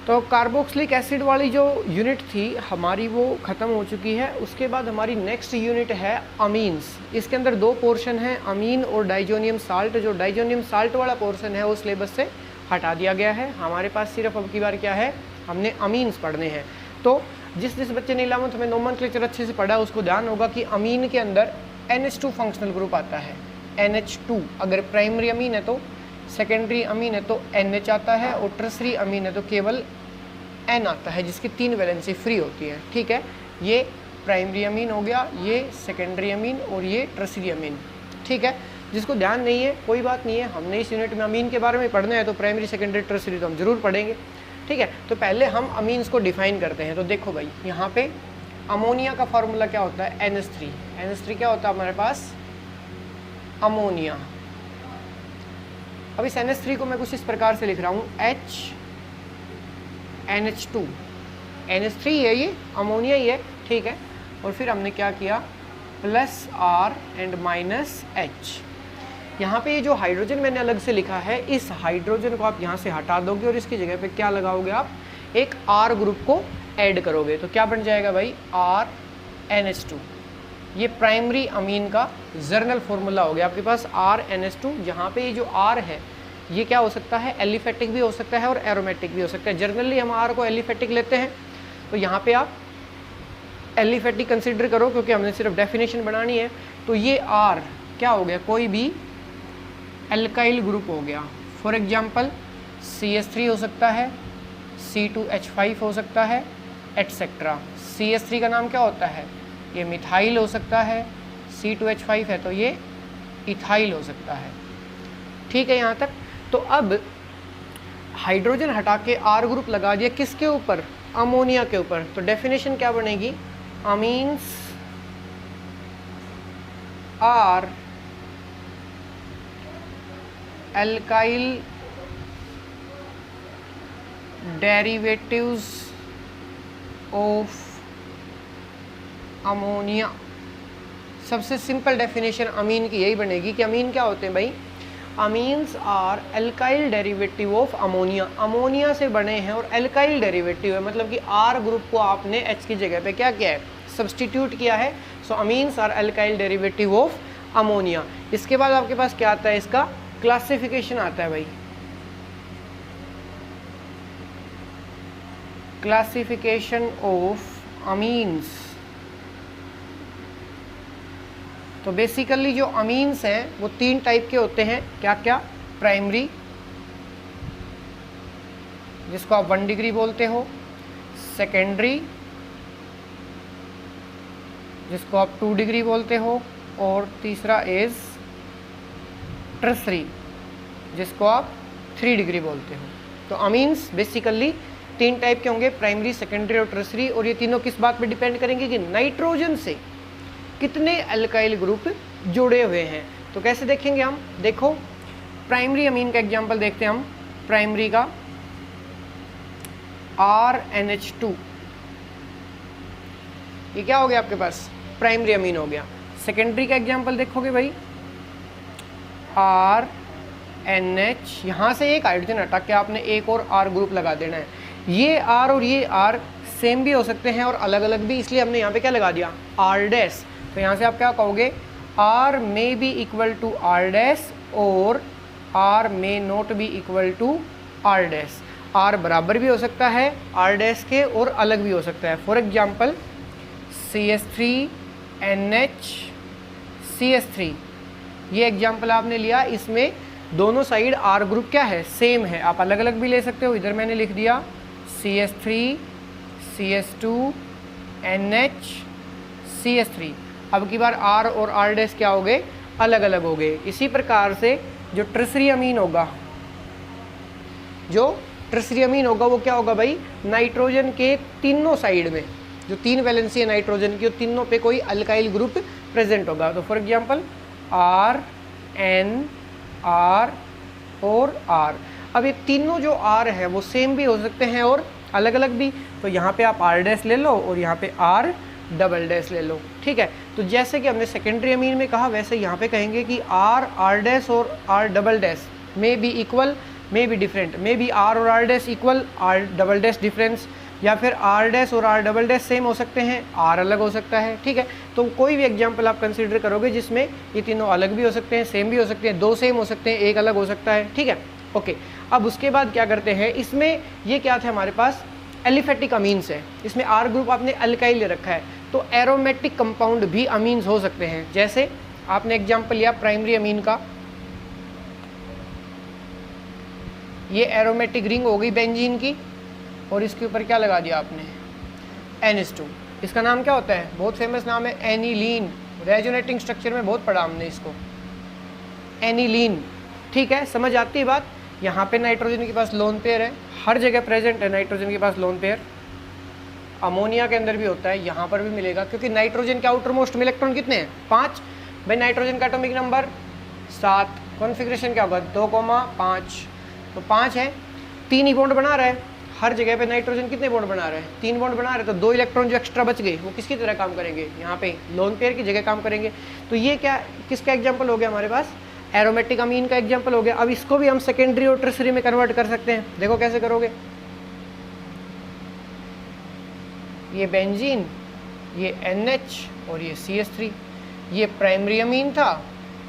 तो carboxylic acid वाली जो यूनिट थी हमारी वो ख़त्म हो चुकी है। उसके बाद हमारी नेक्स्ट यूनिट है अमीन्स। इसके अंदर दो पोर्शन है, अमीन और डाइजोनियम साल्ट। जो डाइजोनियम साल्ट वाला पोर्शन है वो सिलेबस से हटा दिया गया है। हमारे पास सिर्फ अब की बार क्या है, हमने अमीन्स पढ़ने हैं। तो जिस बच्चे ने 11th में नोमेनक्लेचर अच्छे से पढ़ा उसको ध्यान होगा कि अमीन के अंदर NH2 फंक्शनल ग्रुप आता है। NH2 अगर प्राइमरी अमीन है तो, सेकेंडरी अमीन है तो NH आता है, और टर्सरी अमीन है तो केवल N आता है, जिसकी 3 वैलेंसी फ्री होती है। ठीक है, ये प्राइमरी अमीन हो गया, ये सेकेंडरी अमीन और ये टर्सरी अमीन। ठीक है, जिसको ध्यान नहीं है कोई बात नहीं है, हमने इस यूनिट में अमीन के बारे में पढ़ना है तो प्राइमरी सेकेंडरी टर्सरी तो हम जरूर पढ़ेंगे। ठीक है, तो पहले हम अमीन्स को डिफाइन करते हैं। तो देखो भाई, यहाँ पे अमोनिया का फॉर्मूला क्या होता है, NH3। NH3 क्या होता है हमारे पास, अमोनिया। अब इस NH3 को मैं कुछ इस प्रकार से लिख रहा हूँ, NH2 NH3 है, ये अमोनिया ही है। ठीक है, और फिर हमने क्या किया, plus R and minus H। यहाँ पे ये जो हाइड्रोजन मैंने अलग से लिखा है, इस हाइड्रोजन को आप यहाँ से हटा दोगे और इसकी जगह पे क्या लगाओगे, आप एक R ग्रुप को ऐड करोगे। तो क्या बन जाएगा भाई, RNH2। ये प्राइमरी अमीन का जर्नल फॉर्मूला हो गया आपके पास, RNH2। जहाँ पे ये जो R है ये क्या हो सकता है, एलिफेटिक भी हो सकता है और एरोमेटिक भी हो सकता है। जनरली हम R को एलिफेटिक लेते हैं, तो यहाँ पे आप एलिफेटिक कंसिडर करो क्योंकि हमने सिर्फ डेफिनेशन बनानी है। तो ये R क्या हो गया, कोई भी एल्काइल ग्रुप हो गया। फॉर एग्जांपल CH3 हो सकता है, C2H5 हो सकता है, एटसेट्रा। CH3 का नाम क्या होता है, ये मिथाइल हो सकता है, C2H5 है तो ये इथाइल हो सकता है। ठीक है यहाँ तक। तो अब हाइड्रोजन हटा के R ग्रुप लगा दिया किसके ऊपर, अमोनिया के ऊपर। तो डेफिनेशन क्या बनेगी, amines are alkyl derivatives of ammonia. सबसे सिंपल डेफिनेशन अमीन की यही बनेगी कि अमीन क्या होते हैं भाई, amines are alkyl derivative of ammonia. Ammonia से बने हैं और एल्काइल डेरिवेटिव है, मतलब कि R ग्रुप को आपने H की जगह पे क्या किया है, सब्सटीट्यूट किया है। So amines are alkyl derivative of ammonia. इसके बाद आपके पास क्या आता है, इसका क्लासिफिकेशन आता है भाई, क्लासिफिकेशन ऑफ अमीन्स। तो बेसिकली जो अमीन्स हैं वो 3 टाइप के होते हैं। क्या क्या, प्राइमरी जिसको आप 1 डिग्री बोलते हो, सेकेंडरी जिसको आप 2 डिग्री बोलते हो, और तीसरा इज टर्सरी जिसको आप 3 डिग्री बोलते हो। तो अमीन्स बेसिकली 3 टाइप के होंगे, प्राइमरी, सेकेंडरी और टर्सरी। और ये तीनों किस बात पे डिपेंड करेंगे कि नाइट्रोजन से कितने एल्काइल ग्रुप जुड़े हुए हैं। तो कैसे देखेंगे हम, देखो प्राइमरी अमीन का एग्जांपल देखते हैं हम। प्राइमरी का RNH2, ये क्या हो गया आपके पास, प्राइमरी अमीन हो गया। सेकेंडरी का एग्जांपल देखोगे भाई, RNH, यहाँ से एक हाइड्रोजन हटा के आपने एक और R ग्रुप लगा देना है। ये R और ये R सेम भी हो सकते हैं और अलग अलग भी, इसलिए हमने यहाँ पे क्या लगा दिया, R डैश। तो यहाँ से आप क्या कहोगे, R may be equal to R dash और R may not be equal to R dash. R बराबर भी हो सकता है R डैश के और अलग भी हो सकता है। For example CH3 NH CH3, ये एग्जाम्पल आपने लिया, इसमें दोनों साइड R ग्रुप क्या है, सेम है। आप अलग अलग भी ले सकते हो। इधर मैंने लिख दिया CH3 CH2 NH CH3। अब की बार R और R डैश क्या हो गए, अलग अलग हो गए। इसी प्रकार से जो टर्सरी अमीन होगा, जो टर्सरी अमीन होगा वो क्या होगा भाई, नाइट्रोजन के तीनों साइड में जो 3 वैलेंसी है नाइट्रोजन की, तीनों पे कोई अल्काइल ग्रुप प्रेजेंट होगा। तो for example R N R और R। अब ये तीनों जो R है वो सेम भी हो सकते हैं और अलग अलग भी। तो यहाँ पे आप R डैश ले लो और यहाँ पे R डबल डैश ले लो। ठीक है, तो जैसे कि हमने सेकेंडरी अमीन में कहा वैसे यहाँ पे कहेंगे कि R R डैश और R double dash may be equal, may be different, may be R और R dash equal, R double dash difference, या फिर आर डैश और आर डबल डैश सेम हो सकते हैं, आर अलग हो सकता है। ठीक है, तो कोई भी एग्जांपल आप कंसीडर करोगे जिसमें ये तीनों अलग भी हो सकते हैं, सेम भी हो सकते हैं, दो सेम हो सकते हैं, एक अलग हो सकता है। ठीक है, ओके। अब उसके बाद क्या करते हैं, इसमें ये क्या थे हमारे पास, एलिफेटिक अमीन्स है, इसमें आर ग्रुप आपने अल्काइल ले रखा है, तो एरोमेटिक कंपाउंड भी अमीन्स हो सकते हैं। जैसे आपने एग्जांपल लिया प्राइमरी अमीन का, ये एरोमेटिक रिंग हो गई बेंजीन की, और इसके ऊपर क्या लगा दिया आपने, NH2। इसका नाम क्या होता है, बहुत फेमस नाम है, एनिलीन। रेजोनेटिंग स्ट्रक्चर में बहुत पढ़ा हमने इसको, एनिलीन। ठीक है, समझ आती है बात। यहाँ पे नाइट्रोजन के पास लोन पेयर है, हर जगह प्रेजेंट है नाइट्रोजन के पास लोन पेयर। अमोनिया के अंदर भी होता है, यहाँ पर भी मिलेगा, क्योंकि नाइट्रोजन के आउटर मोस्ट में इलेक्ट्रॉन कितने हैं, 5। भाई नाइट्रोजन का एटॉमिक नंबर 7, कॉन्फ़िगरेशन क्या होगा 2,5, तो 5 है, 3 ही बॉन्ड बना रहा है हर जगह पे। नाइट्रोजन कितने बॉन्ड बना रहे हैं, 3 बॉन्ड बना रहे हैं, तो 2 इलेक्ट्रॉन जो एक्स्ट्रा बच गए वो किसकी तरह काम करेंगे, यहाँ पे लोन पेयर की जगह काम करेंगे। तो ये क्या किसका एग्जाम्पल हो गया हमारे पास, एरोमेटिक अमीन का एग्जाम्पल हो गया। अब इसको भी हम सेकेंडरी और टर्सरी में कन्वर्ट कर सकते हैं, देखो कैसे करोगे। ये बेंजीन, ये NH और ये CH3, ये प्राइमरी अमीन था,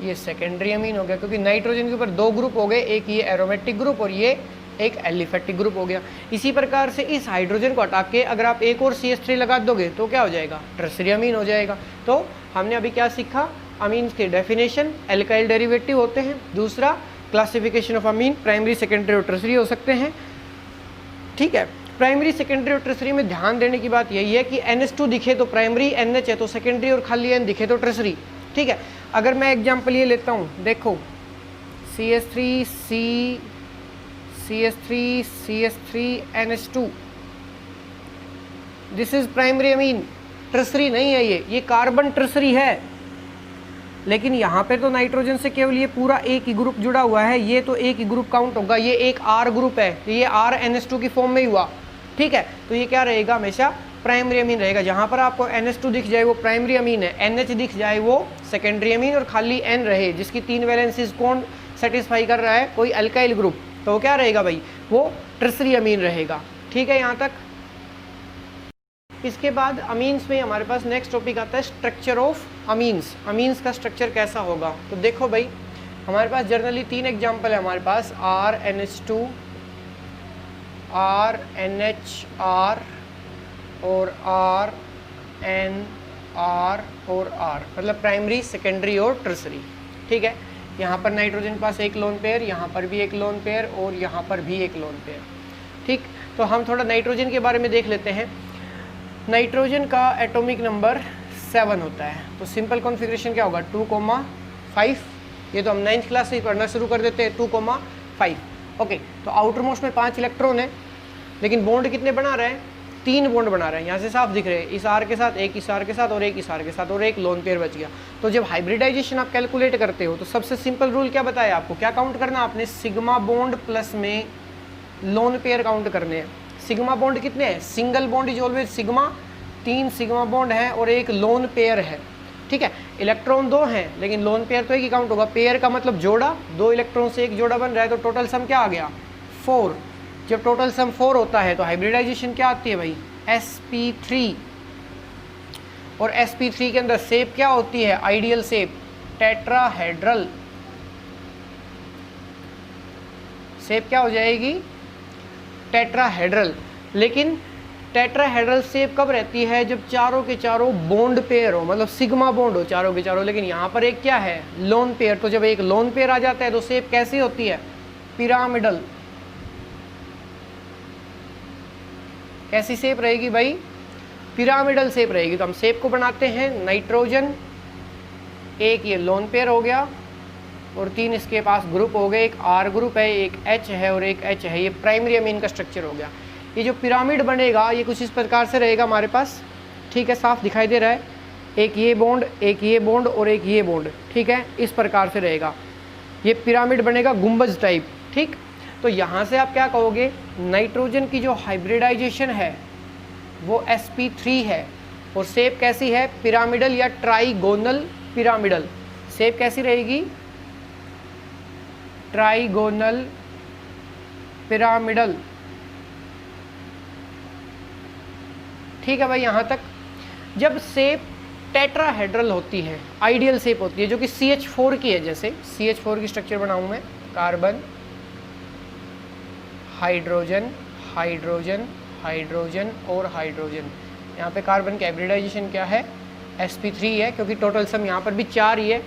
ये सेकेंडरी अमीन हो गया, क्योंकि नाइट्रोजन के ऊपर 2 ग्रुप हो गए, एक ये एरोमेटिक ग्रुप और ये एक एलिफेटिक ग्रुप हो गया। इसी प्रकार से इस हाइड्रोजन को हटा के अगर आप एक और CH3 लगा दोगे तो क्या हो जाएगा, टर्सरी अमीन हो जाएगा। तो हमने अभी क्या सीखा, अमीन्स की डेफिनेशन, एल्काइल डेरिवेटिव होते हैं, दूसरा classification of amine, primary secondary और टर्सरी हो सकते हैं। ठीक है, प्राइमरी सेकेंडरी और टर्सरी में ध्यान देने की बात यही है कि NH2 दिखे तो प्राइमरी, NH है तो सेकेंडरी, और खाली N दिखे तो टर्सरी। ठीक है, अगर मैं एग्जांपल ये लेता हूँ, देखो CH3 NH2, this is primary amine, tertiary नहीं है, ये कार्बन टर्सरी है, लेकिन यहाँ पे तो नाइट्रोजन से केवल ये पूरा एक ही ग्रुप जुड़ा हुआ है, ये तो एक ही ग्रुप काउंट होगा, ये एक R ग्रुप है, तो ये R NH2 की फॉर्म में ही हुआ। ठीक है, तो ये क्या रहेगा, हमेशा प्राइमरी अमीन रहेगा। जहाँ पर आपको NH2 दिख जाए वो प्राइमरी अमीन है, NH दिख जाए वो सेकेंडरी अमीन, और खाली N रहे जिसकी 3 वैलेंसीज कौन सेटिस्फाई कर रहा है, कोई अल्काइल ग्रुप, तो वो क्या रहेगा भाई, वो टर्सरी अमीन रहेगा। ठीक है, यहाँ तक। इसके बाद अमीन्स में हमारे पास नेक्स्ट टॉपिक आता है स्ट्रक्चर ऑफ अमीन्स। अमीन्स का स्ट्रक्चर कैसा होगा, तो देखो भाई हमारे पास जनरली 3 एग्जांपल है हमारे पास, RNH2, RNHR और RNR और R, मतलब प्राइमरी, सेकेंडरी और टर्सरी। ठीक है, यहाँ पर नाइट्रोजन के पास एक लोन पेयर, यहाँ पर भी एक लोन पेयर और यहाँ पर भी एक लोन पेयर। ठीक, तो हम थोड़ा नाइट्रोजन के बारे में देख लेते हैं। नाइट्रोजन का एटॉमिक नंबर 7 होता है, तो सिंपल कॉन्फ़िगरेशन क्या होगा 2,5। ये तो हम 9th क्लास से ही पढ़ना शुरू कर देते हैं, 2,5। ओके, तो आउटर मोस्ट में 5 इलेक्ट्रॉन है, लेकिन बॉन्ड कितने बना रहे हैं, 3 बॉन्ड बना रहे हैं, यहाँ से साफ दिख रहे हैं, इस R के साथ, एक इस R के साथ और एक इस R के साथ, और एक लोन पेयर बच गया। तो जब हाइब्रिडाइजेशन आप कैलकुलेट करते हो तो सबसे सिंपल रूल क्या बताया आपको, क्या काउंट करना आपने, सिग्मा बॉन्ड प्लस में लोन पेयर काउंट करने हैं। सिग्मा बॉन्ड कितने हैं, single bond is always sigma, 3 sigma bond है और एक लोन पेयर है। ठीक है, इलेक्ट्रॉन 2 हैं लेकिन लोन पेयर तो एक ही काउंट होगा, पेयर का मतलब जोड़ा, 2 इलेक्ट्रॉन से एक जोड़ा बन रहा है, तो टोटल सम क्या आ गया 4। जब टोटल सम 4 होता है तो हाइब्रिडाइजेशन क्या आती है भाई, sp3, और sp3 के अंदर शेप क्या होती है, आइडियल शेप टेट्राहेड्रल। शेप क्या हो जाएगी, टेट्राहेड्रल। लेकिन टेट्राहेड्रल शेप कब रहती है, जब चारों के चारों बॉन्ड पेयर हो, मतलब सिग्मा बॉन्ड हो चारों के चारों। लेकिन यहाँ पर एक क्या है, लोन पेयर, तो जब एक लोन पेयर आ जाता है तो शेप कैसी होती है, पिरामिडल। कैसी शेप रहेगी भाई, पिरामिडल शेप रहेगी। तो हम शेप को बनाते हैं, नाइट्रोजन, एक ये लोन पेयर हो गया और 3 इसके पास ग्रुप हो गए, एक R ग्रुप है, एक H है और एक H है, ये प्राइमरी अमीन का स्ट्रक्चर हो गया। ये जो पिरामिड बनेगा ये कुछ इस प्रकार से रहेगा हमारे पास। ठीक है, साफ दिखाई दे रहा है, एक ये बॉन्ड, एक ये बॉन्ड और एक ये बॉन्ड। ठीक है, इस प्रकार से रहेगा ये पिरामिड बनेगा, गुंबज टाइप। ठीक, तो यहाँ से आप क्या कहोगे, नाइट्रोजन की जो हाइब्रिडाइजेशन है वो sp3 है, और शेप कैसी है, पिरामिडल या ट्राइगोनल पिरामिडल। शेप कैसी रहेगी, ट्राइगोनल पिरामिडल। ठीक है भाई, यहाँ तक। जब शेप टेट्राहेड्रल होती है, आइडियल शेप होती है, जो कि CH4 की है, जैसे CH4 की स्ट्रक्चर बनाऊँ मैं, कार्बन, हाइड्रोजन, हाइड्रोजन, हाइड्रोजन और हाइड्रोजन। यहाँ पे कार्बन का हाइब्रिडाइजेशन क्या है, sp3 है, क्योंकि टोटल सम यहाँ पर भी 4 ही है,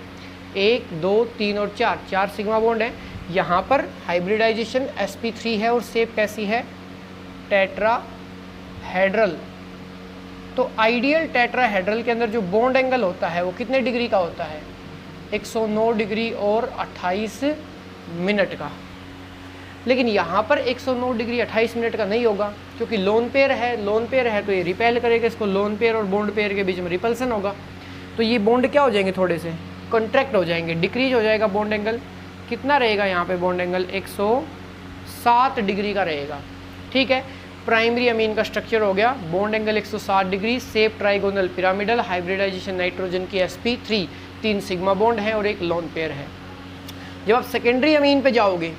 1 2 3 और 4 सिग्मा बॉन्ड है। यहाँ पर हाइब्रिडाइजेशन sp3 है और शेप कैसी है, टेट्राहेड्रल। तो आइडियल टेट्राहेड्रल के अंदर जो बॉन्ड एंगल होता है वो कितने डिग्री का होता है, 109 डिग्री और 28 मिनट का। लेकिन यहाँ पर 109 डिग्री 28 मिनट का नहीं होगा, क्योंकि लोन पेयर है तो ये रिपेल करेगा इसको, लोन पेयर और बॉन्ड पेयर के बीच में रिपल्सन होगा, तो ये बॉन्ड क्या हो जाएंगे, थोड़े से कॉन्ट्रैक्ट हो जाएंगे, डिक्रीज हो जाएगा बॉन्ड एंगल। कितना रहेगा यहाँ पे बॉन्ड एंगल, 107 डिग्री का रहेगा। ठीक है, प्राइमरी अमीन का स्ट्रक्चर हो गया, bond angle 107 degree, shape trigonal pyramidal, hybridisation nitrogen की sp3, 3 सिग्मा बॉन्ड है और एक लोन पेयर है। जब आप सेकेंडरी अमीन पे जाओगे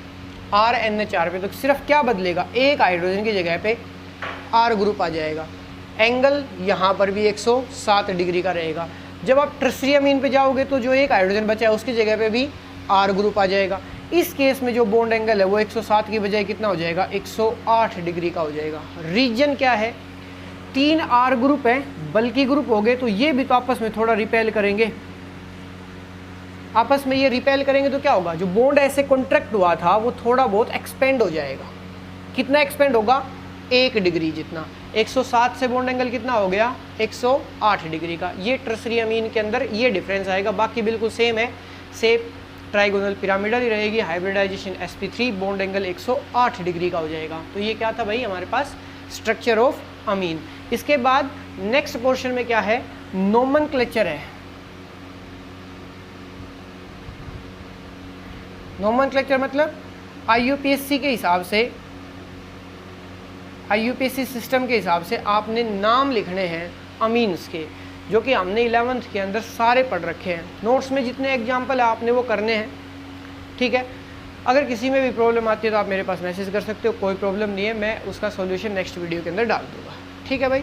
RNH4 पे, तो सिर्फ क्या बदलेगा, एक हाइड्रोजन की जगह पे R ग्रुप आ जाएगा, एंगल यहाँ पर भी 107 डिग्री का रहेगा। जब आप टर्सरी अमीन पे जाओगे तो जो एक हाइड्रोजन बचा है उसकी जगह पे भी R ग्रुप आ जाएगा। इस केस में जो बॉन्ड एंगल है वो 107 की बजाय कितना हो जाएगा, 108 डिग्री का हो जाएगा। रीजन क्या है, 3 R ग्रुप है, बल्कि ग्रुप हो गए, तो ये भी तो आपस में थोड़ा रिपेल करेंगे, आपस में ये रिपेल करेंगे तो क्या होगा, जो बॉन्ड ऐसे कॉन्ट्रैक्ट हुआ था वो थोड़ा बहुत एक्सपेंड हो जाएगा। कितना एक्सपेंड होगा, 1 डिग्री जितना। 107 से बॉन्ड एंगल कितना हो गया, 108 डिग्री का। ये टर्सरी अमीन के अंदर ये डिफरेंस आएगा, बाकी बिल्कुल सेम है, शेप ट्राइगोनल पिरामिडल ही रहेगी, hybridisation sp3, bond angle 108 degree का हो जाएगा। तो ये क्या था भाई हमारे पास, स्ट्रक्चर ऑफ अमीन। इसके बाद नेक्स्ट पोर्शन में क्या है, नोमेनक्लेचर है। नोमेनक्लेचर मतलब IUPAC के हिसाब से, IUPAC सिस्टम के हिसाब से आपने नाम लिखने हैं अमीन्स के, जो कि हमने 11th के अंदर सारे पढ़ रखे हैं। नोट्स में जितने एग्जाम्पल है आपने वो करने हैं। ठीक है, अगर किसी में भी प्रॉब्लम आती है तो आप मेरे पास मैसेज कर सकते हो, कोई प्रॉब्लम नहीं है, मैं उसका सॉल्यूशन नेक्स्ट वीडियो के अंदर डाल दूंगा। ठीक है भाई।